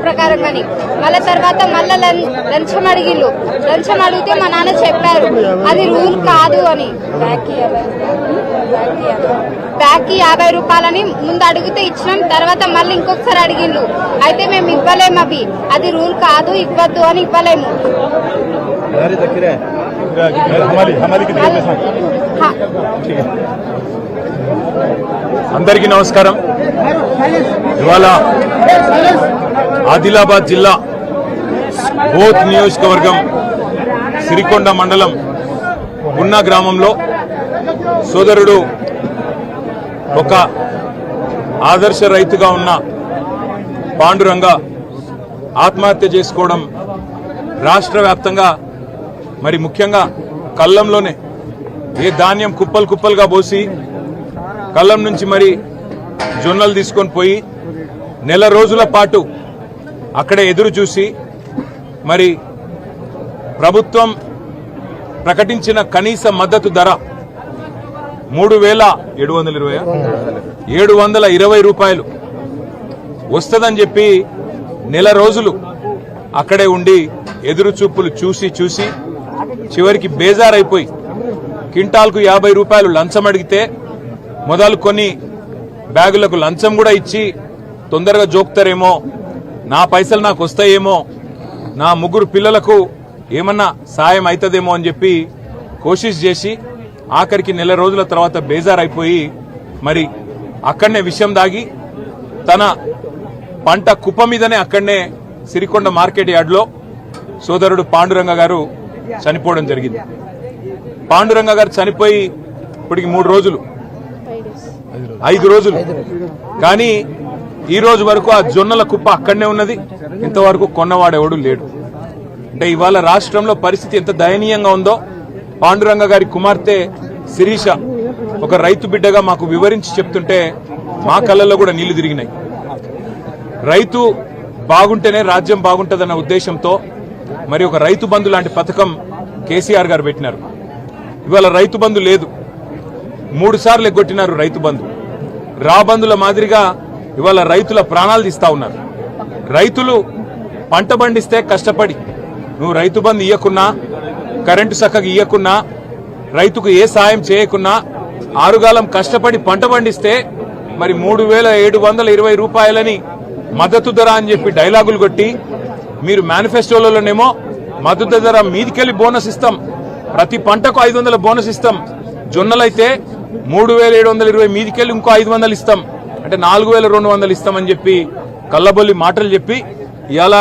ప్రకారంగాని మళ్ళీ తర్వాత మళ్ళీ లంచం అడిగిళ్ళు. లంచం అడిగితే మా నాన్న చెప్పారు అది రూల్ కాదు అని. బ్యాగ్కి 50 రూపాయలని ముందు అడిగితే ఇచ్చినాం. తర్వాత మళ్ళీ ఇంకొకసారి అడిగిండ్రు. అయితే మేము ఇవ్వలేము, అవి అది రూల్ కాదు, ఇవ్వద్దు అని ఇవ్వలేము. అందరికీ నమస్కారం. ఇవాళ ఆదిలాబాద్ జిల్లా బోత్ నియోజకవర్గం సిరికొండ మండలం ఉన్న గ్రామంలో సోదరుడు ఒక ఆదర్శ రైతుగా ఉన్న పాండురంగ ఆత్మహత్య చేసుకోవడం రాష్ట్ర వ్యాప్తంగా, మరి ముఖ్యంగా కల్లంలోనే ఏ ధాన్యం కుప్పలు కుప్పలుగా పోసి కల్లం నుంచి మరి జొన్నలు తీసుకొని పోయి నెల రోజుల పాటు అక్కడే ఎదురు చూసి మరి ప్రభుత్వం ప్రకటించిన కనీస మద్దతు ధర 3,720 రూపాయలు వస్తుందని చెప్పి నెల రోజులు అక్కడే ఉండి ఎదురు చూపులు చూసి చివరికి బేజారైపోయి క్వింటాల్కు 50 రూపాయలు లంచం అడిగితే మొదలు కొన్ని బ్యాగులకు లంచం కూడా ఇచ్చి తొందరగా జోక్తారేమో, నా పైసలు నాకు వస్తాయేమో, నా 3 పిల్లలకు ఏమన్నా సాయం అవుతుందేమో అని చెప్పి కోషిష్ చేసి ఆఖరికి నెల రోజుల తర్వాత బేజారైపోయి మరి అక్కడనే విషం దాగి తన పంట కుప్ప మీదనే అక్కడనే సిరికొండ మార్కెట్ యార్డ్లో సోదరుడు పాండురంగ గారు చనిపోవడం జరిగింది. పాండురంగ గారు చనిపోయి ఇప్పటికి 3 రోజులు 5 రోజులు కానీ ఈ రోజు వరకు ఆ జొన్నల కుప్ప అక్కడనే ఉన్నది. ఇంతవరకు కొన్నవాడెవడు లేడు. అంటే ఇవాళ రాష్ట్రంలో పరిస్థితి ఎంత దయనీయంగా ఉందో పాండురంగ గారి కుమార్తె శిరీష ఒక రైతు బిడ్డగా మాకు వివరించి చెప్తుంటే మా కళ్ళల్లో కూడా నీళ్లు తిరిగినాయి. రైతు బాగుంటేనే రాజ్యం బాగుంటుందన్న ఉద్దేశంతో మరి ఒక రైతు బంధు లాంటి పథకం కేసీఆర్ గారు పెట్టినారు. ఇవాళ రైతు బంధు లేదు. 3 సార్లు ఎగ్గొట్టినారు రైతు బంధు. రాబందుల మాదిరిగా ఇవాళ రైతుల ప్రాణాలు తీస్తా ఉన్నారు. రైతులు పంట పండిస్తే కష్టపడి నువ్వు రైతు బంధు ఇయ్యకున్నా, కరెంటు చక్కగా ఇయ్యకున్నా, రైతుకు ఏ సాయం చేయకున్నా, ఆరుగాలం కష్టపడి పంట పండిస్తే మరి 3,720 రూపాయలని మద్దతు ధర అని చెప్పి డైలాగులు కొట్టి మీరు మేనిఫెస్టోలోనేమో మద్దతు ధర మీదికెళ్లి బోనస్ ఇస్తాం, ప్రతి పంటకు 500 బోనస్ ఇస్తాం, జొన్నలైతే 3,720 మీదికెళ్లి ఇంకో 500 ఇస్తాం, అంటే 4,200 ఇస్తామని చెప్పి కల్లబొల్లి మాటలు చెప్పి ఇవాళ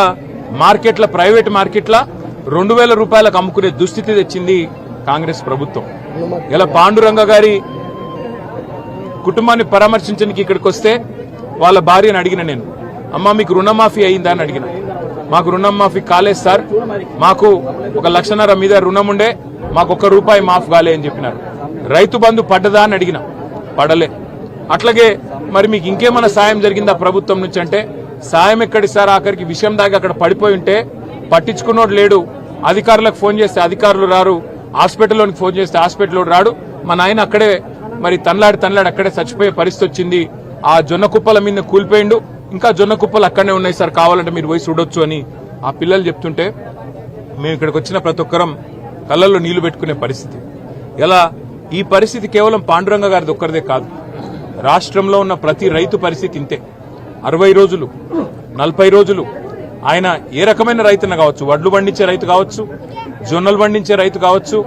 మార్కెట్ల ప్రైవేట్ మార్కెట్ల 2,000 రూపాయలకు అమ్ముకునే దుస్థితి తెచ్చింది కాంగ్రెస్ ప్రభుత్వం. ఇలా పాండురంగ గారి కుటుంబాన్ని పరామర్శించడానికి ఇక్కడికి వస్తే వాళ్ళ భార్యను అడిగిన నేను, అమ్మ మీకు రుణమాఫీ అయిందా అని అడిగిన. మాకు రుణమాఫీ కాలేదు సార్, మాకు 1,00,000 మీద రుణం ఉండే, మాకు ₹1 మాఫ్ కాలే అని చెప్పినారు. రైతు బంధు పడ్డదా అని అడిగిన, పడలే. అట్లాగే మరి మీకు ఇంకేమైనా సాయం జరిగిందా ప్రభుత్వం నుంచి అంటే, సాయం ఎక్కడి సార్, ఆఖరికి విషయం దాకా అక్కడ పడిపోయి ఉంటే పట్టించుకున్నోడు లేడు, అధికారులకు ఫోన్ చేస్తే అధికారులు రారు, హాస్పిటల్లోనికి ఫోన్ చేస్తే హాస్పిటల్లో రాడు, మా నాయన అక్కడే మరి తనలాడి అక్కడే చచ్చిపోయే పరిస్థితి వచ్చింది, ఆ జొన్న కుప్పల మీద కూలిపోయిండు, ఇంకా జొన్న కుప్పలు అక్కడనే ఉన్నాయి సార్, కావాలంటే మీరు పోయి చూడొచ్చు అని ఆ పిల్లలు చెప్తుంటే మేము ఇక్కడికి వచ్చిన ప్రతి ఒక్కరం కళ్ళల్లో నీళ్లు పెట్టుకునే పరిస్థితి. ఇలా ఈ పరిస్థితి కేవలం పాండురంగ గారిది ఒక్కరిదే కాదు, రాష్ట్రంలో ఉన్న ప్రతి రైతు పరిస్థితి ఇంతే. 60 రోజులు 40 రోజులు ఆయన ఏ రకమైన రైతున్న కావచ్చు, వడ్లు పండించే రైతు కావచ్చు, జొన్నలు పండించే రైతు కావచ్చు,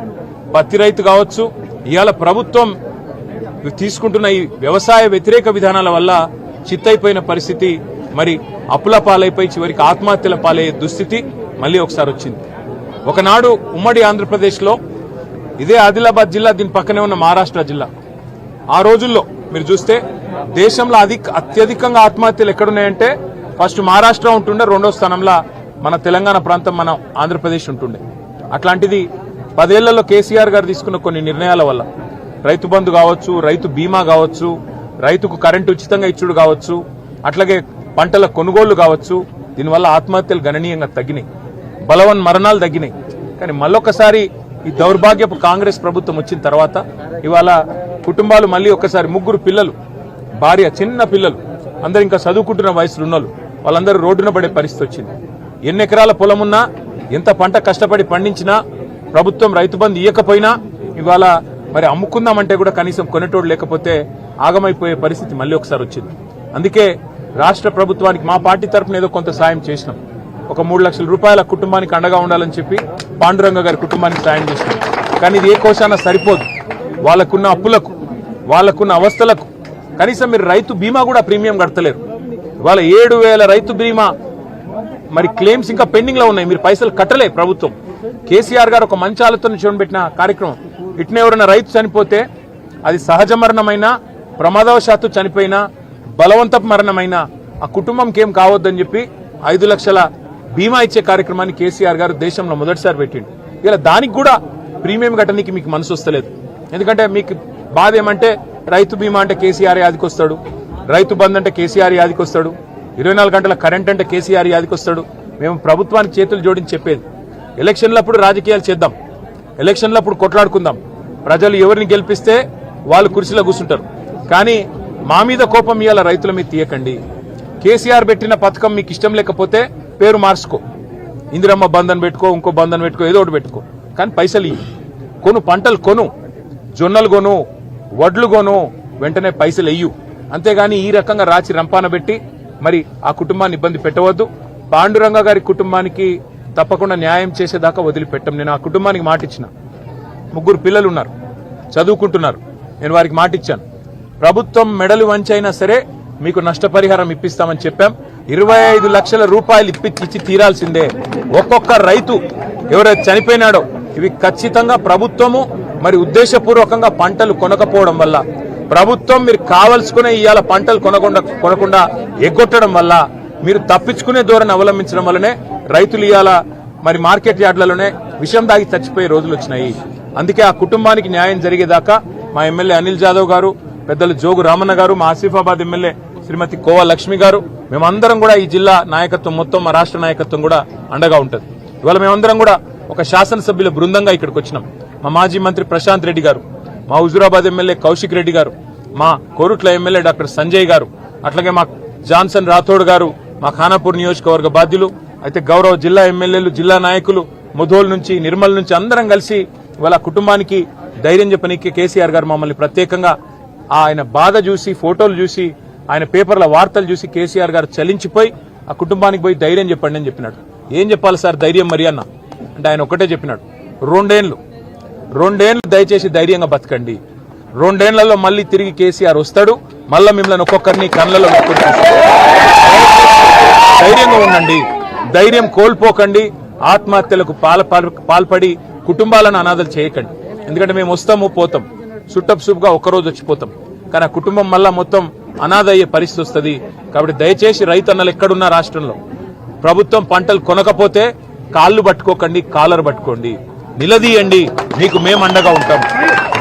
పత్తి రైతు కావచ్చు, ఇవాళ ప్రభుత్వం తీసుకుంటున్న ఈ వ్యవసాయ వ్యతిరేక విధానాల వల్ల చిత్తైపోయిన పరిస్థితి, మరి అప్పుల పాలైపోయి చివరికి ఆత్మహత్యల పాలయ్యే దుస్థితి మళ్లీ ఒకసారి వచ్చింది. ఒకనాడు ఉమ్మడి ఆంధ్రప్రదేశ్లో ఇదే ఆదిలాబాద్ జిల్లా, దీని పక్కనే ఉన్న మహారాష్ట్ర జిల్లా, ఆ రోజుల్లో మీరు చూస్తే దేశంలో అత్యధికంగా ఆత్మహత్యలు ఎక్కడున్నాయంటే ఫస్ట్ మహారాష్ట్ర ఉంటుండే, 2వ స్థానంలో మన తెలంగాణ ప్రాంతం, మన ఆంధ్రప్రదేశ్ ఉంటుండే. అట్లాంటిది 10 ఏళ్లలో కేసీఆర్ గారు తీసుకున్న కొన్ని నిర్ణయాల వల్ల రైతు బంధు కావచ్చు, రైతు బీమా కావచ్చు, రైతుకు కరెంటు ఉచితంగా ఇచ్చుడు కావచ్చు, అట్లాగే పంటల కొనుగోళ్లు కావచ్చు, దీనివల్ల ఆత్మహత్యలు గణనీయంగా తగ్గినాయి, బలవన్ మరణాలు తగ్గినాయి. కానీ మళ్ళొకసారి ఈ దౌర్భాగ్యపు కాంగ్రెస్ ప్రభుత్వం వచ్చిన తర్వాత ఇవాళ కుటుంబాలు మళ్ళీ ఒక్కసారి 3 పిల్లలు, భార్య, చిన్న పిల్లలు, అందరు ఇంకా చదువుకుంటున్న వయసులో ఉన్నోళ్ళు వాళ్ళందరూ రోడ్డున పడే పరిస్థితి వచ్చింది. ఎన్ని ఎకరాల పొలం ఉన్నా, ఎంత పంట కష్టపడి పండించినా, ప్రభుత్వం రైతు బంధు ఇవ్వకపోయినా ఇవాళ మరి అమ్ముకుందామంటే కూడా కనీసం కొనేటోడు లేకపోతే ఆగమైపోయే పరిస్థితి మళ్ళీ ఒకసారి వచ్చింది. అందుకే రాష్ట్ర ప్రభుత్వానికి మా పార్టీ తరఫున ఏదో కొంత సాయం చేసినాం. ఒక 3 లక్షల రూపాయల కుటుంబానికి అండగా ఉండాలని చెప్పి పాండురంగ గారి కుటుంబానికి సాయం చేసినాం. కానీ ఇది ఏ కోశాన సరిపోదు. వాళ్ళకున్న అప్పులకు, వాళ్ళకున్న అవస్థలకు కనీసం మీరు రైతు బీమా కూడా ప్రీమియం కడతలేరు. ఇవాళ 7,000 రైతు బీమా మరి క్లెయిమ్స్ ఇంకా పెండింగ్ లో ఉన్నాయి. మీరు పైసలు కట్టలే ప్రభుత్వం. కేసీఆర్ గారు ఒక మంచి ఆలోచన చూడబెట్టిన కార్యక్రమం. ఇట్నే ఎవరైనా రైతు చనిపోతే అది సహజ మరణమైనా, ప్రమాదవశాత్తు చనిపోయినా, బలవంతపు మరణమైనా ఆ కుటుంబంకి ఏం కావద్దని చెప్పి 5 లక్షల బీమా ఇచ్చే కార్యక్రమాన్ని కేసీఆర్ గారు దేశంలో మొదటిసారి పెట్టిండు. ఇలా దానికి కూడా ప్రీమియం కట్టడానికి మీకు మనసు వస్తలేదు. ఎందుకంటే మీకు బాధ ఏమంటే రైతు బీమా అంటే కేసీఆర్ యాదికి వస్తాడు, రైతు బంధు అంటే కేసీఆర్ యాదికి వస్తాడు, 24 గంటల కరెంట్ అంటే కేసీఆర్ యాదికి వస్తాడు. మేము ప్రభుత్వానికి చేతులు జోడించి చెప్పేది, ఎలక్షన్లప్పుడు రాజకీయాలు చేద్దాం, ఎలక్షన్లప్పుడు కొట్లాడుకుందాం. ప్రజలు ఎవరిని గెలిపిస్తే వాళ్ళు కుర్చీలో కూర్చుంటారు. కానీ మా మీద కోపం ఇవాళ రైతుల మీద తీయకండి. కేసీఆర్ పెట్టిన పథకం మీకు ఇష్టం లేకపోతే పేరు మార్చుకో, ఇందిరమ్మ బంధన్ పెట్టుకో, ఇంకో బంధన్ పెట్టుకో, ఏదో ఒకటి పెట్టుకో. కానీ పైసలు ఇవ్వు, కొను, పంటలు కొను, జొన్నలు కొను, వడ్లు కొను, వెంటనే పైసలు వెయ్యు. అంతేగాని ఈ రకంగా రాచి రంపాన పెట్టి మరి ఆ కుటుంబాన్ని ఇబ్బంది పెట్టవద్దు. పాండురంగ గారి కుటుంబానికి తప్పకుండా న్యాయం చేసేదాకా వదిలిపెట్టం. నేను ఆ కుటుంబానికి మాటిచ్చిన, 3 పిల్లలు ఉన్నారు, చదువుకుంటున్నారు. నేను వారికి మాటిచ్చాను, ప్రభుత్వం మెడలు వంచైనా సరే మీకు నష్టపరిహారం ఇప్పిస్తామని చెప్పాం. 25 లక్షల రూపాయలు ఇచ్చి తీరాల్సిందే. ఒక్కొక్క రైతు ఎవరైతే చనిపోయినాడో ఇవి ఖచ్చితంగా ప్రభుత్వము మరి ఉద్దేశపూర్వకంగా పంటలు కొనకపోవడం వల్ల, ప్రభుత్వం మీరు కావలసుకునే ఇవాళ పంటలు కొనకుండా ఎగ్గొట్టడం వల్ల, మీరు తప్పించుకునే ధోరణి అవలంబించడం వల్లనే రైతులు ఇవాళ మరి మార్కెట్ యార్డ్లలోనే విషం దాగి చచ్చిపోయే రోజులు వచ్చినాయి. అందుకే ఆ కుటుంబానికి న్యాయం జరిగేదాకా మా ఎమ్మెల్యే అనిల్ జాదవ్ గారు, పెద్దలు జోగు రామన్న గారు, మా ఆసిఫాబాద్ ఎమ్మెల్యే శ్రీమతి కోవా లక్ష్మి గారు, మేమందరం కూడా ఈ జిల్లా నాయకత్వం మొత్తం, మా రాష్ట్ర నాయకత్వం కూడా అండగా ఉంటుంది. ఇవాళ మేమందరం కూడా ఒక శాసనసభ్యుల బృందంగా ఇక్కడికి వచ్చినాం. మా మాజీ మంత్రి ప్రశాంత్ రెడ్డి గారు, మా హుజూరాబాద్ ఎమ్మెల్యే కౌశిక్ రెడ్డి గారు, మా కోరుట్ల ఎమ్మెల్యే డాక్టర్ సంజయ్ గారు, అట్లాగే మా జాన్సన్ రాథోడ్ గారు, మా ఖానాపూర్ నియోజకవర్గ బాధ్యులు, అయితే గౌరవ జిల్లా ఎమ్మెల్యేలు, జిల్లా నాయకులు, ముధోల్ నుంచి, నిర్మల్ నుంచి అందరం కలిసి ఇవాళ కుటుంబానికి ధైర్యం చెప్పనీకి కేసీఆర్ గారు మమ్మల్ని ప్రత్యేకంగా ఆయన బాధ చూసి, ఫోటోలు చూసి, ఆయన పేపర్ల వార్తలు చూసి కేసీఆర్ గారు చలించిపోయి ఆ కుటుంబానికి పోయి ధైర్యం చెప్పండి అని చెప్పినాడు. ఏం చెప్పాలి సార్ ధైర్యం మరి అన్న అంటే ఆయన ఒకటే చెప్పినాడు, 2 ఏళ్లు దయచేసి ధైర్యంగా బతకండి. 2 ఏళ్లలో మళ్ళీ తిరిగి కేసీఆర్ వస్తాడు, మళ్ళా మిమ్మల్ని ఒక్కొక్కరిని కళ్ళలో ధైర్యంగా ఉండండి, ధైర్యం కోల్పోకండి, ఆత్మహత్యలకు పాల్పడి కుటుంబాలను అనాథలు చేయకండి. ఎందుకంటే మేము వస్తాము పోతాం, సుట్టపుసుపుగా ఒక్కరోజు వచ్చిపోతాం, కానీ ఆ కుటుంబం మళ్ళా మొత్తం అనాథ అయ్యే పరిస్థితి వస్తుంది. కాబట్టి దయచేసి రైతన్నలు ఎక్కడున్నా రాష్ట్రంలో ప్రభుత్వం పంటలు కొనకపోతే కాళ్ళు పట్టుకోకండి, కాలర్ పట్టుకోండి, నిలదీయండి, మీకు మేము అండగా ఉంటాం.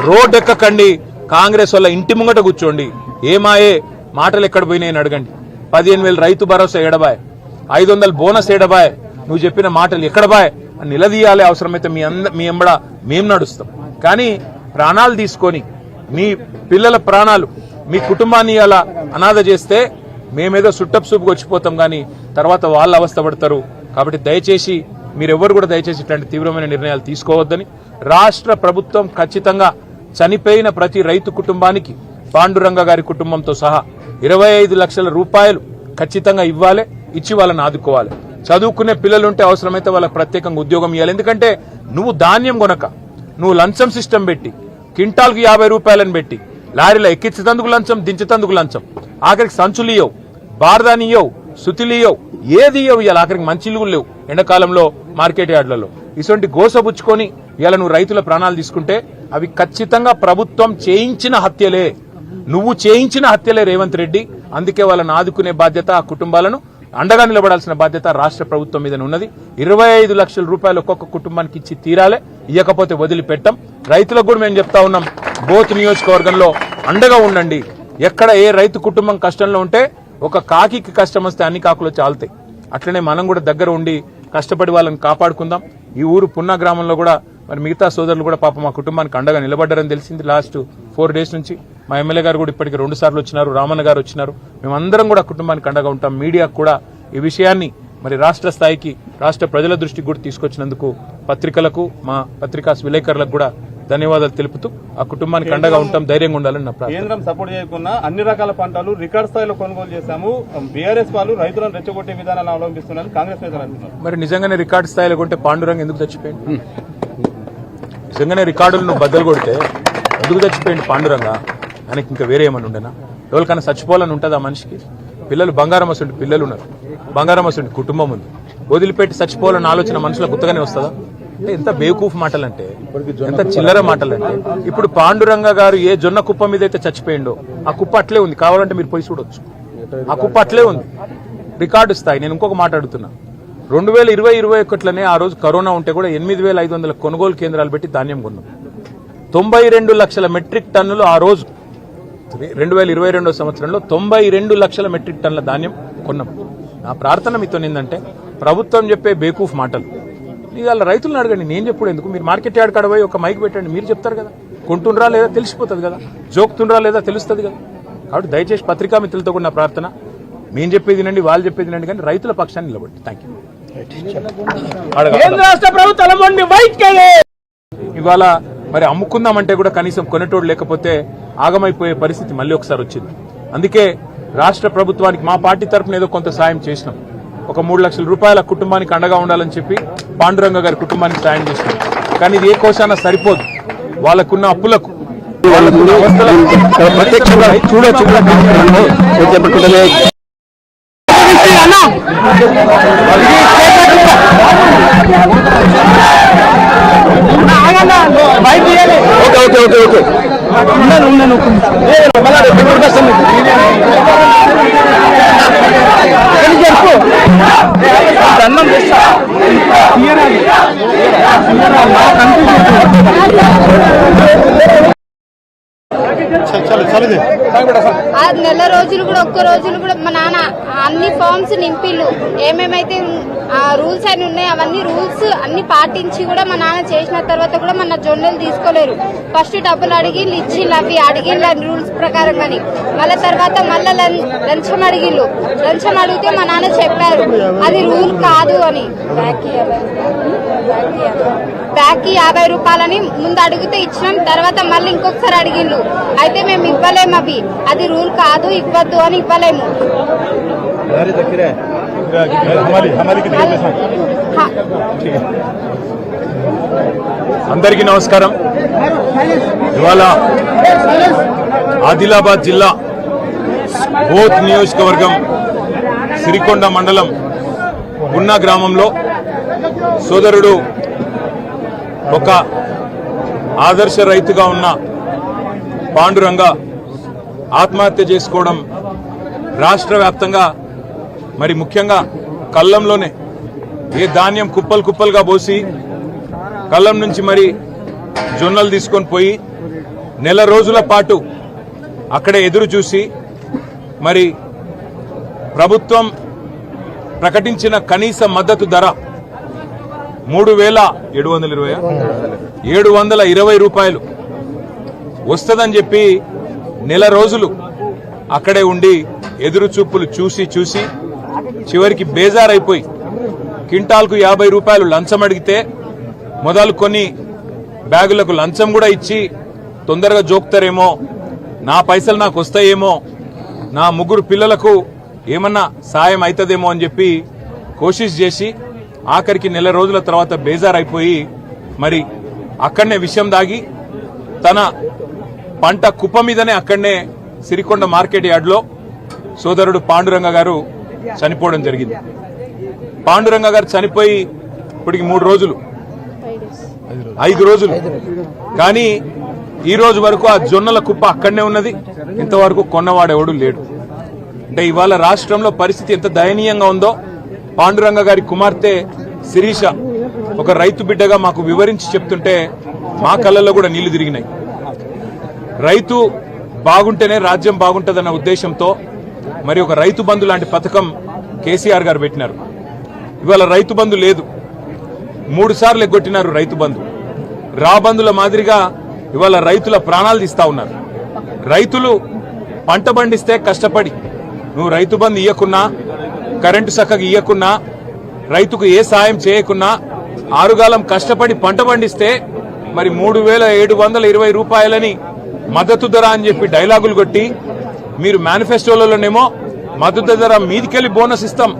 రోడ్ ఎక్కకండి, కాంగ్రెస్ వల్ల ఇంటి ముంగట కూర్చోండి. ఏమాయే మాటలు ఎక్కడ పోయినాయని అడగండి. 15,000 రైతు భరోసా ఏడబాయ్, 500 బోనస్ ఏడబాయ్, నువ్వు చెప్పిన మాటలు ఎక్కడబాయ్ అని నిలదీయాలి. అవసరమైతే మీ ఎంబడ మేము నడుస్తాం. కానీ ప్రాణాలు తీసుకొని మీ పిల్లల ప్రాణాలు, మీ కుటుంబాన్ని అలా అనాథ చేస్తే మేమేదో సుట్టపుసూపుగా వచ్చిపోతాం, కానీ తర్వాత వాళ్ళ అవస్థ పడతారు. కాబట్టి దయచేసి మీరెవ్వరు కూడా దయచేసి ఇట్లాంటి తీవ్రమైన నిర్ణయాలు తీసుకోవద్దని, రాష్ట్ర ప్రభుత్వం ఖచ్చితంగా చనిపోయిన ప్రతి రైతు కుటుంబానికి పాండురంగ గారి కుటుంబంతో సహా 25 లక్షల రూపాయలు ఖచ్చితంగా ఇవ్వాలి, ఇచ్చి వాళ్ళని ఆదుకోవాలి. చదువుకునే పిల్లలుంటే అవసరమైతే వాళ్ళకి ప్రత్యేకంగా ఉద్యోగం ఇవ్వాలి. ఎందుకంటే నువ్వు ధాన్యం కొనక, నువ్వు లంచం సిస్టమ్ పెట్టి, క్వింటాల్కి 50 రూపాయలను పెట్టి లారీలో ఎక్కించేందుకు లంచం, దించేందుకు లంచం, ఆఖరికి సంచులు ఇయ్యవు, బార్దాని ఇయ్యవు, సుతిలు ఇయ్యవు, ఏది ఇయ్యవు. ఇవాళ ఆఖరికి మంచిలు లేవు ఎండాకాలంలో మార్కెట్ యార్డ్లలో. ఇటువంటి గోసబుచ్చుకొని ఇవాళ నువ్వు రైతుల ప్రాణాలు తీసుకుంటే అవి ఖచ్చితంగా ప్రభుత్వం చేయించిన హత్యలే, నువ్వు చేయించిన హత్యలే రేవంత్ రెడ్డి. అందుకే వాళ్ళని ఆదుకునే బాధ్యత, ఆ కుటుంబాలను అండగా నిలబడాల్సిన బాధ్యత రాష్ట్ర ప్రభుత్వం మీద ఉన్నది. 25 లక్షల రూపాయలు ఒక్కొక్క కుటుంబానికి ఇచ్చి తీరాలే, ఇవ్వకపోతే వదిలిపెట్టాం. రైతులకు కూడా మేము చెప్తా ఉన్నాం, బోత్ నియోజకవర్గంలో అండగా ఉండండి. ఎక్కడ ఏ రైతు కుటుంబం కష్టంలో ఉంటే ఒక కాకికి కష్టం వస్తే అన్ని కాకులు చాలుతాయి. అట్లనే మనం కూడా దగ్గర ఉండి కష్టపడి వాళ్ళని కాపాడుకుందాం. ఈ ఊరు పున్నా గ్రామంలో కూడా మరి మిగతా సోదరులు కూడా పాప మా కుటుంబానికి అండగా నిలబడ్డారని తెలిసింది. లాస్ట్ 4 డేస్ నుంచి మా ఎమ్మెల్యే గారు కూడా ఇప్పటికి 2 సార్లు వచ్చినారు, రామన్న గారు వచ్చినారు. మేమందరం కూడా కుటుంబానికి అండగా ఉంటాం. మీడియాకు కూడా ఈ విషయాన్ని మరి రాష్ట్ర స్థాయికి రాష్ట్ర ప్రజల దృష్టికి కూడా తీసుకొచ్చినందుకు పత్రికలకు మా పత్రికా విలేకరులకు కూడా ధన్యవాదాలు తెలుపుతూ ఆ కుటుంబానికి అండగా ఉంటాం, ధైర్యంగా ఉండాలని నా ప్రార్థన. కేంద్రం సపోర్ట్ చేయకుండా అన్ని రకాల పంటలు రికార్డ్ స్థాయిలో కొనుగోలు చేశాము. బీఆర్ఎస్ వాళ్ళు రైతులను రెచ్చగొట్టే విధానాలు అవలంబిస్తున్నారు కాంగ్రెస్ నేతలు అంటున్నారు. మరి నిజంగానే రికార్డు స్థాయిలో కొంటే పాండురంగ ఎందుకు చచ్చిపోయింది? నిజంగానే రికార్డులు నువ్వు బద్దలు కొడితే ఎందుకు చచ్చిపోయింది పాండురంగ? ఆయనకి ఇంకా వేరే ఏమన్నా ఉండేనా? ఎవరికైనా చచ్చిపోవాలని ఉంటుందా మనిషికి? పిల్లలు బంగారం వస్తుంటే పిల్లలు ఉన్నారు, బంగారం వస్తుంటే కుటుంబం ఉంది, వదిలిపెట్టి చచ్చిపోవాలన్న ఆలోచన మనుషులకు కొత్తగానే వస్తుందా? అంటే ఎంత బేవకూఫ్ మాటలంటే, ఎంత చిల్లర మాటలంటే. ఇప్పుడు పాండురంగ గారు ఏ జొన్న కుప్ప మీద అయితే చచ్చిపోయిండో ఆ కుప్ప అట్లే ఉంది, కావాలంటే మీరు పోయి చూడొచ్చు. ఆ కుప్ప అట్లే ఉంది, రికార్డు స్థాయి. నేను ఇంకొక మాట అడుగుతున్నా, 2020-21లోనే ఆ రోజు కరోనా ఉంటే కూడా 8,500 కొనుగోలు కేంద్రాలు పెట్టి ధాన్యం కొన్నాం. 92 లక్షల మెట్రిక్ టన్నులు ఆ రోజు 2022 సంవత్సరంలో 92 లక్షల మెట్రిక్ టన్నుల ధాన్యం కొన్నాం. నా ప్రార్థన మీతో ఏంటంటే, ప్రభుత్వం చెప్పే బేకూఫ్ మాటలు ఇవాళ రైతులను అడగండి, నేను చెప్పుడు ఎందుకు? మీరు మార్కెట్ యార్డ్ కాడ పోయి ఒక మైక్ పెట్టండి, మీరు చెప్తారు కదా. కొంటుండ్రా లేదా తెలిసిపోతుంది కదా, జోక్తుండ్రా లేదా తెలుస్తుంది కదా. కాబట్టి దయచేసి పత్రికా మిత్రులతో కూడా నా ప్రార్థన, మేము చెప్పేది వినండి, వాళ్ళు చెప్పేది వినండి, కానీ రైతుల పక్షాన్ని నిలబడి. Thank you. ఇవాళ మరి అమ్ముకుందామంటే కూడా కనీసం కొనేటోడు లేకపోతే ఆగమైపోయే పరిస్థితి మళ్ళీ ఒకసారి వచ్చింది. అందుకే రాష్ట్ర ప్రభుత్వానికి మా పార్టీ తరఫున ఏదో కొంత సాయం చేసినాం. ఒక 3 లక్షల రూపాయల కుటుంబానికి అండగా ఉండాలని చెప్పి పాండురంగ గారి కుటుంబానికి సాయం చేసినాం. కానీ ఇది ఏ కోశాన సరిపోదు. వాళ్ళకున్న అప్పులకు ఆ నెల రోజులు కూడా ఒక్క రోజులు కూడా మా నాన్న అన్ని ఫామ్స్ నింపిల్లు, ఏమేమైతే ఆ రూల్స్ అని ఉన్నాయి అవన్నీ రూల్స్ అన్ని పాటించి కూడా మా నాన్న చేసిన తర్వాత కూడా మన జొన్నలు తీసుకోలేరు. ఫస్ట్ డబ్బులు అడిగిళ్ళు ఇచ్చిళ్ళు, అవి అడిగిళ్ళ రూల్స్ ప్రకారం. కానీ మళ్ళీ తర్వాత మళ్ళీ లంచం అడిగిళ్ళు, లంచం అడిగితే మా నాన్న చెప్పారు అది రూల్ కాదు అని. బ్యాగ్కి 50 రూపాయలని ముందు అడిగితే ఇచ్చినాం, తర్వాత మళ్ళీ ఇంకొకసారి అడిగిళ్ళు. అయితే మేము ఇవ్వలేము, అవి అది రూల్ కాదు, ఇవ్వద్దు అని ఇవ్వలేము. అందరికీ నమస్కారం. ఇవాళ ఆదిలాబాద్ జిల్లా బోత్ నియోజకవర్గం సిరికొండ మండలం గున్నా గ్రామంలో సోదరుడు ఒక ఆదర్శ రైతుగా ఉన్న పాండురంగ ఆత్మహత్య చేసుకోవడం రాష్ట్ర వ్యాప్తంగా, మరి ముఖ్యంగా కల్లంలోనే ఏ ధాన్యం కుప్పలు కుప్పలుగా పోసి కల్లం నుంచి మరి జొన్నలు తీసుకొని పోయి నెల రోజుల పాటు అక్కడే ఎదురు చూసి మరి ప్రభుత్వం ప్రకటించిన కనీస మద్దతు ధర 3,720 రూపాయలు వస్తుందని చెప్పి నెల రోజులు అక్కడే ఉండి ఎదురు చూపులు చూసి చూసి చివరికి బేజారైపోయి క్వింటాల్కు 50 రూపాయలు లంచం అడిగితే మొదలు కొన్ని బ్యాగులకు లంచం కూడా ఇచ్చి తొందరగా జోక్తారేమో, నా పైసలు నాకు వస్తాయేమో, నా 3 పిల్లలకు ఏమన్నా సాయం అవుతుందేమో అని చెప్పి కోషిష్ చేసి ఆఖరికి నెల రోజుల తర్వాత బేజారైపోయి మరి అక్కడనే విషం దాగి తన పంట కుప్ప మీదనే అక్కడనే సిరికొండ మార్కెట్ యార్డ్లో సోదరుడు పాండురంగ గారు చనిపోవడం జరిగింది. పాండురంగ గారు చనిపోయి ఇప్పటికి 3 రోజులు 5 రోజులు, కానీ ఈ రోజు వరకు ఆ జొన్నల కుప్ప అక్కడనే ఉన్నది. ఇంతవరకు కొన్నవాడెవడు లేడు. అంటే ఇవాళ రాష్ట్రంలో పరిస్థితి ఎంత దయనీయంగా ఉందో పాండురంగ గారి కుమార్తె శిరీష ఒక రైతు బిడ్డగా మాకు వివరించి చెప్తుంటే మా కళ్ళల్లో కూడా నీళ్లు తిరిగినాయి. రైతు బాగుంటేనే రాజ్యం బాగుంటుందన్న ఉద్దేశంతో మరి ఒక రైతు బంధు లాంటి పథకం కేసీఆర్ గారు పెట్టినారు. ఇవాళ రైతు బంధు లేదు, 3 సార్లు ఎగ్గొట్టినారు రైతు బంధు. రాబందుల మాదిరిగా ఇవాళ రైతుల ప్రాణాలు తీస్తా ఉన్నారు. రైతులు పంట పండిస్తే కష్టపడి నువ్వు రైతు బంధు ఇయ్యకున్నా కరెంటు చక్కగా ఇయ్యకున్నా, రైతుకు ఏ సాయం చేయకున్నా, ఆరుగాలం కష్టపడి పంట పండిస్తే మరి 3,720 రూపాయలని మద్దతు ధర అని చెప్పి డైలాగులు కొట్టి, మీరు మేనిఫెస్టోలలోనేమో మద్దతు ధర మీదికెళ్లి బోనస్ ఇస్తాం,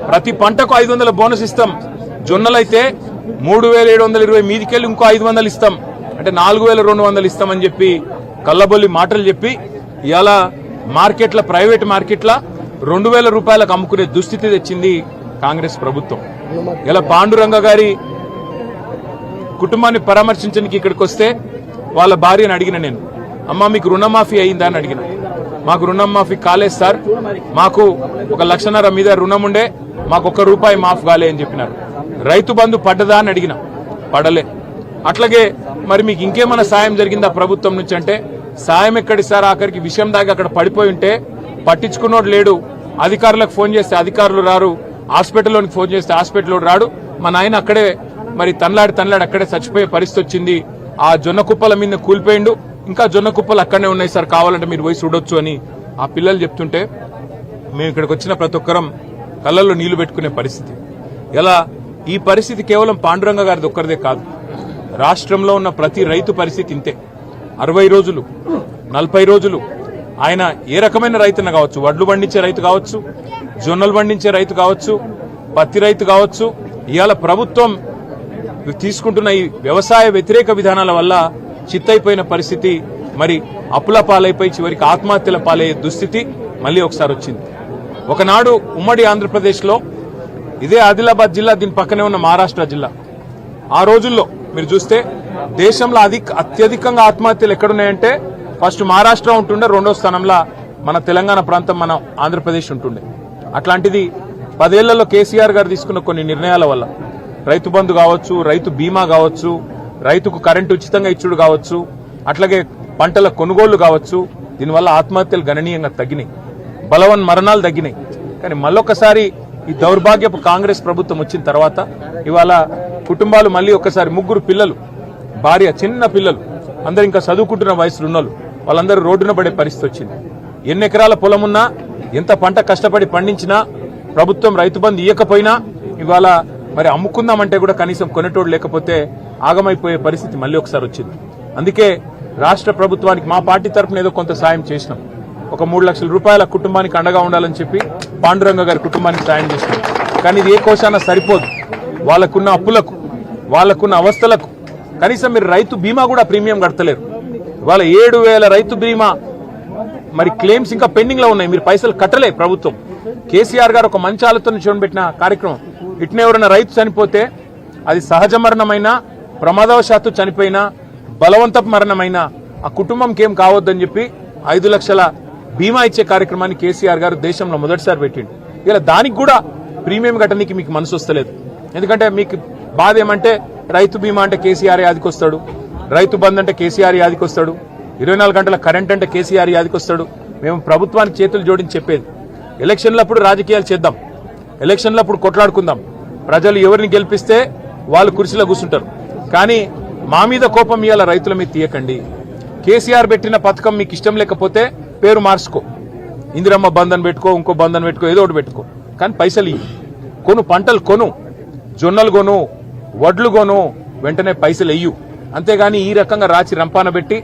ప్రతి పంటకు 500 బోనస్ ఇస్తాం, జొన్నలైతే 3,720 మీదికెళ్లి ఇంకో 500 ఇస్తాం, అంటే 4,200 ఇస్తామని చెప్పి కల్లబొల్లి మాటలు చెప్పి ఇవాళ మార్కెట్ల, ప్రైవేట్ మార్కెట్ల 2,000 రూపాయలకు అమ్ముకునే దుస్థితి తెచ్చింది కాంగ్రెస్ ప్రభుత్వం. ఇలా పాండురంగ గారి కుటుంబాన్ని పరామర్శించడానికి ఇక్కడికి వస్తే వాళ్ళ భార్యను అడిగిన నేను, అమ్మ మీకు రుణమాఫీ అయిందా అని అడిగిన. మాకు రుణమాఫీ కాలేదు సార్, మాకు 1,00,000 మీద రుణం ఉండే, మాకు ₹1 మాఫ్ కాలే అని చెప్పినారు. రైతు బంధు పడ్డదా అని అడిగిన, పడలే. అట్లాగే మరి మీకు ఇంకేమైనా సాయం జరిగిందా ప్రభుత్వం నుంచి అంటే, సాయం ఎక్కడి సార్, ఆఖరికి విషయం దాకా అక్కడ పడిపోయి ఉంటే పట్టించుకున్నోడు లేడు, అధికారులకు ఫోన్ చేస్తే అధికారులు రారు, హాస్పిటల్లోనికి ఫోన్ చేస్తే హాస్పిటల్లో రాడు, మా నాయన అక్కడే మరి తనలాడి అక్కడే చచ్చిపోయే పరిస్థితి వచ్చింది, ఆ జొన్న కుప్పల మీద కూలిపోయిండు, ఇంకా జొన్న కుప్పలు అక్కడనే ఉన్నాయి సార్, కావాలంటే మీరు పోయి చూడొచ్చు అని ఆ పిల్లలు చెప్తుంటే మేము ఇక్కడికి వచ్చిన ప్రతి ఒక్కరం కళ్ళల్లో నీళ్లు పెట్టుకునే పరిస్థితి. ఇలా ఈ పరిస్థితి కేవలం పాండురంగ గారిది ఒక్కరిదే కాదు, రాష్ట్రంలో ఉన్న ప్రతి రైతు పరిస్థితి ఇంతే. 60 రోజులు 40 రోజులు ఆయన ఏ రకమైన రైతున్న కావచ్చు, వడ్లు పండించే రైతు కావచ్చు, జొన్నలు పండించే రైతు కావచ్చు, పత్తి రైతు కావచ్చు, ఇవాళ ప్రభుత్వం తీసుకుంటున్న ఈ వ్యవసాయ వ్యతిరేక విధానాల వల్ల చిత్తైపోయిన పరిస్థితి, మరి అప్పుల పాలైపోయి చివరికి ఆత్మహత్యల పాలయ్యే దుస్థితి మళ్లీ ఒకసారి వచ్చింది. ఒకనాడు ఉమ్మడి ఆంధ్రప్రదేశ్లో ఇదే ఆదిలాబాద్ జిల్లా, దీని పక్కనే ఉన్న మహారాష్ట్ర జిల్లా, ఆ రోజుల్లో మీరు చూస్తే దేశంలో అత్యధికంగా ఆత్మహత్యలు ఎక్కడున్నాయంటే ఫస్ట్ మహారాష్ట్ర ఉంటుండే, 2వ స్థానంలో మన తెలంగాణ ప్రాంతం, మన ఆంధ్రప్రదేశ్ ఉంటుండే. అట్లాంటిది 10 ఏళ్లలో కేసీఆర్ గారు తీసుకున్న కొన్ని నిర్ణయాల వల్ల, రైతు బంధు కావచ్చు, రైతు బీమా కావచ్చు, రైతుకు కరెంటు ఉచితంగా ఇచ్చుడు కావచ్చు, అట్లాగే పంటల కొనుగోళ్లు కావచ్చు, దీనివల్ల ఆత్మహత్యలు గణనీయంగా తగ్గినాయి, బలవన్ మరణాలు తగ్గినాయి. కానీ మళ్ళొక్కసారి ఈ దౌర్భాగ్యపు కాంగ్రెస్ ప్రభుత్వం వచ్చిన తర్వాత ఇవాళ కుటుంబాలు మళ్ళీ ఒక్కసారి 3 పిల్లలు, భార్య, చిన్న పిల్లలు, అందరు ఇంకా చదువుకుంటున్న వయసులో ఉన్నోళ్ళు, వాళ్ళందరూ రోడ్డున పడే పరిస్థితి వచ్చింది. ఎన్ని ఎకరాల పొలం ఉన్నా, ఎంత పంట కష్టపడి పండించినా, ప్రభుత్వం రైతు బంధు ఇవ్వకపోయినా ఇవాళ మరి అమ్ముకుందామంటే కూడా కనీసం కొనేటోడు లేకపోతే ఆగమైపోయే పరిస్థితి మళ్ళీ ఒకసారి వచ్చింది. అందుకే రాష్ట్ర ప్రభుత్వానికి మా పార్టీ తరఫున ఏదో కొంత సాయం చేసినాం. ఒక 3 లక్షల రూపాయల కుటుంబానికి అండగా ఉండాలని చెప్పి పాండురంగ గారి కుటుంబానికి సాయం చేసినాం. కానీ ఇది ఏ కోశాన సరిపోదు. వాళ్ళకున్న అప్పులకు, వాళ్ళకున్న అవస్థలకు కనీసం మీరు రైతు బీమా కూడా ప్రీమియం కడతలేరు. వాళ్ళ 7,000 రైతు బీమా మరి క్లెయిమ్స్ ఇంకా పెండింగ్ లో ఉన్నాయి, మీరు పైసలు కట్టలే ప్రభుత్వం. కేసీఆర్ గారు ఒక మంచి ఆలోచన చూడబెట్టిన కార్యక్రమం, ఇట్నే ఎవరైనా రైతు చనిపోతే అది సహజ మరణమైనా, ప్రమాదవశాత్తు చనిపోయినా, బలవంతపు మరణమైనా ఆ కుటుంబంకి ఏం కావద్దని చెప్పి 5 లక్షల బీమా ఇచ్చే కార్యక్రమాన్ని కేసీఆర్ గారు దేశంలో మొదటిసారి పెట్టిండు. ఇలా దానికి కూడా ప్రీమియం కట్టడానికి మీకు మనసు వస్తలేదు. ఎందుకంటే మీకు బాధ ఏమంటే రైతు బీమా అంటే కేసీఆర్ యాదికి వస్తాడు, రైతు బంధు అంటే కేసీఆర్ యాదికి వస్తాడు, 24 గంటల కరెంట్ అంటే కేసీఆర్ యాదికి వస్తాడు. మేము ప్రభుత్వానికి చేతులు జోడించి చెప్పేది, ఎలక్షన్లప్పుడు రాజకీయాలు చేద్దాం, ఎలక్షన్లప్పుడు కొట్లాడుకుందాం, ప్రజలు ఎవరిని గెలిపిస్తే వాళ్ళు కుర్చీలో కూర్చుంటారు, కానీ మా మీద కోపం ఇవాళ రైతుల మీద తీయకండి. కేసీఆర్ పెట్టిన పథకం మీకు ఇష్టం లేకపోతే పేరు మార్చుకో, ఇందిరమ్మ బంధన్ పెట్టుకో, ఇంకో బంధన్ పెట్టుకో, ఏదో ఒకటి పెట్టుకో, కానీ పైసలు ఇవ్వు, కొను, పంటలు కొను, జొన్నలు కొను, వడ్లు కొను, వెంటనే పైసలు వెయ్యు. అంతేగాని ఈ రకంగా రాచి రంపాన పెట్టి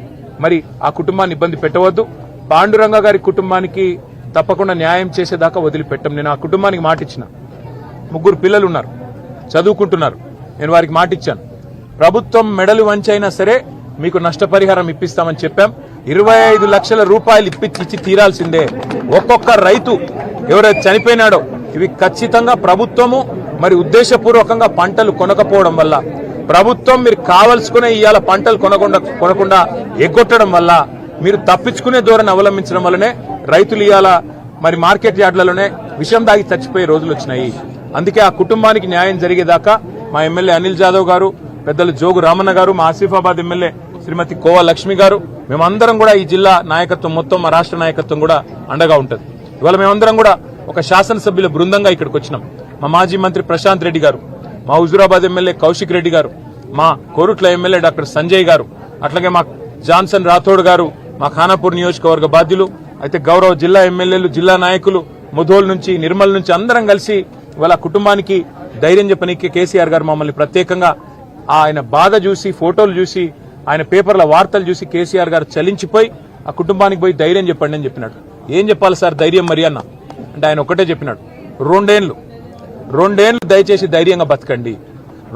మరి ఆ కుటుంబాన్ని ఇబ్బంది పెట్టవద్దు. పాండురంగ గారి కుటుంబానికి తప్పకుండా న్యాయం చేసేదాకా వదిలిపెట్టం. నేను ఆ కుటుంబానికి మాట ఇచ్చిన, 3 పిల్లలు ఉన్నారు, చదువుకుంటున్నారు, నేను వారికి మాట ఇచ్చాను, ప్రభుత్వం మెడలు వంచైనా సరే మీకు నష్టపరిహారం ఇప్పిస్తామని చెప్పాం. 25 లక్షల రూపాయలు ఇచ్చి తీరాల్సిందే. ఒక్కొక్క రైతు ఎవరైతే చనిపోయినాడో ఇవి ఖచ్చితంగా ప్రభుత్వము మరి ఉద్దేశపూర్వకంగా పంటలు కొనకపోవడం వల్ల, ప్రభుత్వం మీరు కావలసుకునే ఇవాళ పంటలు కొనకుండా ఎగ్గొట్టడం వల్ల, మీరు తప్పించుకునే ధోరణి అవలంబించడం వల్లనే రైతులు ఇవాళ మరి మార్కెట్ యార్డ్లలోనే విషం దాగి చచ్చిపోయే రోజులు వచ్చినాయి. అందుకే ఆ కుటుంబానికి న్యాయం జరిగేదాకా మా ఎమ్మెల్యే అనిల్ జాదవ్ గారు, పెద్దలు జోగు రామన్న గారు, మా ఆసిఫాబాద్ ఎమ్మెల్యే శ్రీమతి కోవా లక్ష్మి గారు, మేమందరం కూడా ఈ జిల్లా నాయకత్వం మొత్తం, మా రాష్ట్ర నాయకత్వం కూడా అండగా ఉంటుంది. ఇవాళ మేమందరం కూడా ఒక శాసనసభ్యుల బృందంగా ఇక్కడికి వచ్చినాం. మా మాజీ మంత్రి ప్రశాంత్ రెడ్డి గారు, మా హుజూరాబాద్ ఎమ్మెల్యే కౌశిక్ రెడ్డి గారు, మా కోరుట్ల ఎమ్మెల్యే డాక్టర్ సంజయ్ గారు, అట్లాగే మా జాన్సన్ రాథోడ్ గారు, మా ఖానాపూర్ నియోజకవర్గ బాధ్యులు, అయితే గౌరవ జిల్లా ఎమ్మెల్యేలు, జిల్లా నాయకులు, ముధోల్ నుంచి నిర్మల్ నుంచి అందరం కలిసి వాళ్ళ కుటుంబానికి ధైర్యం చెప్పనీకి కేసీఆర్ గారు మమ్మల్ని ప్రత్యేకంగా ఆయన బాధ చూసి ఫోటోలు చూసి ఆయన పేపర్ల వార్తలు చూసి కేసీఆర్ గారు చలించిపోయి ఆ కుటుంబానికి పోయి ధైర్యం చెప్పండి అని చెప్పినాడు. ఏం చెప్పాలి సార్ ధైర్యం మరి అన్న అంటే ఆయన ఒకటే చెప్పినాడు, రెండేళ్లు దయచేసి ధైర్యంగా బతకండి,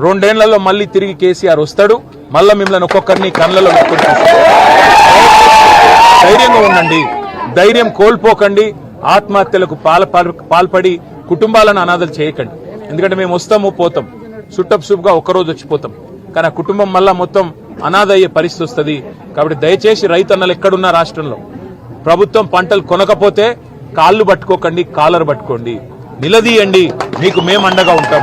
2 ఏళ్లలో మళ్ళీ తిరిగి కేసీఆర్ వస్తాడు, మళ్ళా మిమ్మల్ని ఒక్కొక్కరిని కళ్ళలో ధైర్యంగా ఉండండి, ధైర్యం కోల్పోకండి, ఆత్మహత్యలకు పాల్పడి కుటుంబాలను అనాథలు చేయకండి. ఎందుకంటే మేము వస్తాము పోతాం, సుట్టపుసుపుగా ఒక్కరోజు వచ్చిపోతాం, కానీ ఆ కుటుంబం మళ్ళా మొత్తం అనాథ అయ్యే పరిస్థితి వస్తుంది. కాబట్టి దయచేసి రైతన్నలు ఎక్కడున్నా రాష్ట్రంలో ప్రభుత్వం పంటలు కొనకపోతే కాళ్ళు పట్టుకోకండి, కాలర్ పట్టుకోండి, నిలదీయండి, మీకు మేము అండగా ఉంటాం.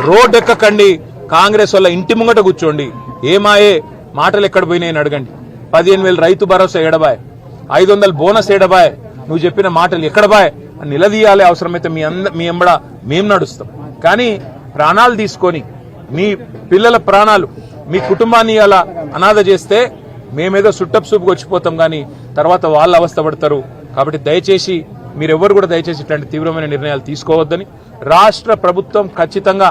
రోడ్డు ఎక్కకండి, కాంగ్రెస్ వల్ల ఇంటి ముంగట కూర్చోండి, ఏమాయే మాటలు ఎక్కడ పోయినాయని అడగండి. 15,000 రైతు భరోసా ఏడబాయ్, 500 బోనస్ ఏడబాయ్, నువ్వు చెప్పిన మాటలు ఎక్కడబాయ్ అని నిలదీయాలి. అవసరమైతే మీ ఎంబడ మేము నడుస్తాం. కానీ ప్రాణాలు తీసుకొని మీ పిల్లల ప్రాణాలు మీ కుటుంబాన్ని అలా అనాథ చేస్తే మేమేదో సుట్టపుసూపుగా వచ్చిపోతాం, కానీ తర్వాత వాళ్ళు అవస్థ పడతారు. కాబట్టి దయచేసి మీరెవ్వరు కూడా దయచేసి ఇట్లాంటి తీవ్రమైన నిర్ణయాలు తీసుకోవద్దని, రాష్ట్ర ప్రభుత్వం ఖచ్చితంగా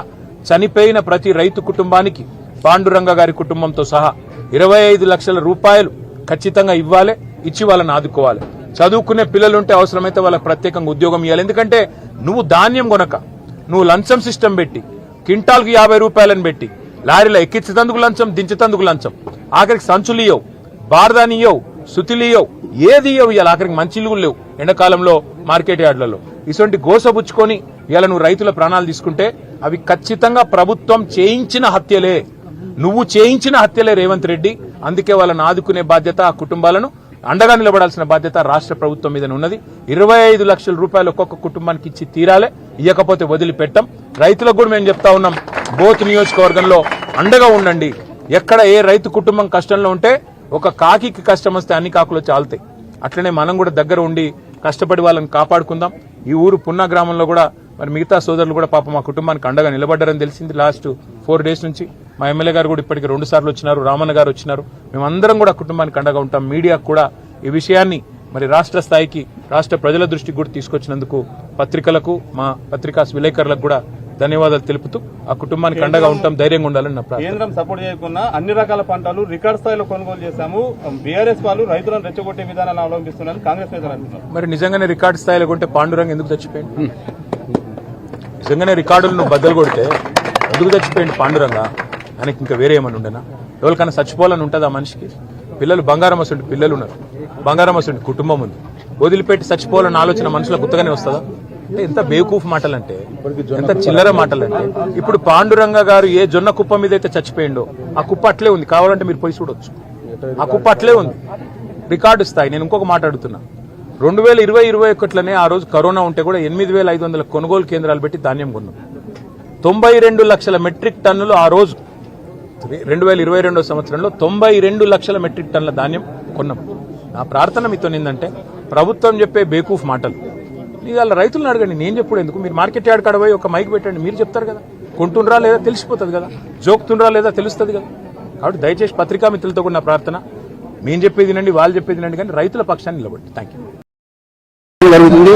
చనిపోయిన ప్రతి రైతు కుటుంబానికి పాండురంగ గారి కుటుంబంతో సహా 25 లక్షల రూపాయలు ఖచ్చితంగా ఇవ్వాలి, ఇచ్చి వాళ్ళని ఆదుకోవాలి. చదువుకునే పిల్లలుంటే అవసరమైతే వాళ్ళకి ప్రత్యేకంగా ఉద్యోగం ఇవ్వాలి. ఎందుకంటే నువ్వు ధాన్యం కొనక, నువ్వు లంచం సిస్టమ్ పెట్టి క్వింటాల్కి 50 రూపాయలను పెట్టి లారీలో ఎక్కించేందుకు లంచం, దించేందుకు లంచం, ఆఖరికి సంచులు ఇయ్యవు, బార్దాని ఇయ్యవు, సుతిలు ఇయ్యవు, ఏది ఇయ్యవు. ఇవాళ ఆఖరికి మంచి ఇల్లు లేవు ఎండాకాలంలో మార్కెట్ యార్డులలో. ఇటువంటి గోసబుచ్చుకొని ఇలా నువ్వు రైతుల ప్రాణాలు తీసుకుంటే అవి ఖచ్చితంగా ప్రభుత్వం చేయించిన హత్యలే, నువ్వు చేయించిన హత్యలే రేవంత్ రెడ్డి. అందుకే వాళ్ళని ఆదుకునే బాధ్యత, ఆ కుటుంబాలను అండగా నిలబడాల్సిన బాధ్యత రాష్ట్ర ప్రభుత్వం మీద ఉన్నది. 25 లక్షల రూపాయలు ఒక్కొక్క కుటుంబానికి ఇచ్చి తీరాలే, ఇవ్వకపోతే వదిలిపెట్టాం. రైతులకు కూడా మేము చెప్తా ఉన్నాం, బోత్ నియోజకవర్గంలో అండగా ఉండండి. ఎక్కడ ఏ రైతు కుటుంబం కష్టంలో ఉంటే ఒక కాకి కష్టం వస్తే అన్ని కాకులు చాలుతాయి. అట్లనే మనం కూడా దగ్గర ఉండి కష్టపడి వాళ్ళని కాపాడుకుందాం. ఈ ఊరు పున్నా గ్రామంలో కూడా మరి మిగతా సోదరులు కూడా పాపం మా కుటుంబానికి అండగా నిలబడ్డారని తెలిసింది. లాస్ట్ 4 డేస్ నుంచి మా ఎమ్మెల్యే గారు కూడా ఇప్పటికి 2 సార్లు వచ్చినారు, రామన్న గారు వచ్చినారు. మేమందరం కూడా కుటుంబానికి అండగా ఉంటాం. మీడియాకు కూడా ఈ విషయాన్ని మరి రాష్ట్ర స్థాయికి, రాష్ట్ర ప్రజల దృష్టికి కూడా తీసుకొచ్చినందుకు పత్రికలకు, మా పత్రికా విలేకరులకు కూడా ధన్యవాదాలు తెలుపుతూ ఆ కుటుంబానికి అండగా ఉంటాం, ధైర్యంగా ఉండాలని నా ప్రార్థన. కేంద్రం సపోర్ట్ చేయకుండా అన్ని రకాల పంటలు రికార్డ్ స్థాయిలో కొనుగోలు చేశాము, బీఆర్ఎస్ వాళ్ళు రైతులను రెచ్చగొట్టే విధానాలు అవలంబిస్తున్నారు కాంగ్రెస్ నేతలు అంటున్నారు. మరి నిజంగానే రికార్డు స్థాయిలో కొంటే పాండురంగ ఎందుకు చచ్చిపోయింది? నిజంగానే రికార్డులు నువ్వు బద్దలు కొడితే ఎందుకు చచ్చిపోయింది పాండురంగ? ఆయనకి ఇంకా వేరే ఏమన్నా ఉండేనా? ఎవరికైనా చచ్చిపోవాలని ఉంటుంది ఆ మనిషికి? పిల్లలు బంగారం వస్తుంటే పిల్లలు ఉన్నారు, బంగారం వస్తుంటే కుటుంబం ఉంది, వదిలిపెట్టి చచ్చిపోవాలన్న ఆలోచన మనుషులకు కొత్తగానే వస్తుందా? అంటే ఎంత బేవకూఫ్ మాటలంటే, ఎంత చిల్లర మాటలంటే. ఇప్పుడు పాండురంగ గారు ఏ జొన్న కుప్ప మీద అయితే చచ్చిపోయిండో ఆ కుప్ప అట్లే ఉంది, కావాలంటే మీరు పోయి చూడొచ్చు. ఆ కుప్ప అట్లే ఉంది, రికార్డు స్థాయి. నేను ఇంకొక మాట అడుగుతున్నా, 2020-21లోనే ఆ రోజు కరోనా ఉంటే కూడా 8,500 కొనుగోలు కేంద్రాలు పెట్టి ధాన్యం కొన్నాం. 92 లక్షల మెట్రిక్ టన్నులు ఆ రోజు 2022 సంవత్సరంలో 92 లక్షల మెట్రిక్ టన్నుల ధాన్యం కొన్నాం. నా ప్రార్థన మీతో ఏంటంటే, ప్రభుత్వం చెప్పే బేకూఫ్ మాటలు ఇవాళ రైతులను అడగండి, నేను చెప్పుడు ఎందుకు? మీరు మార్కెట్ యార్డ్ కాడ పోయి ఒక మైక్ పెట్టండి, మీరు చెప్తారు కదా. కొంటుండ్రా లేదా తెలిసిపోతుంది కదా, జోక్తుండ్రా లేదా తెలుస్తుంది కదా. కాబట్టి దయచేసి పత్రికా మిత్రులతో కూడా నా ప్రార్థన, మేము చెప్పేది నండి, వాళ్ళు చెప్పేది నండి, కానీ రైతుల పక్షాన్ని నిలబడి. Thank you.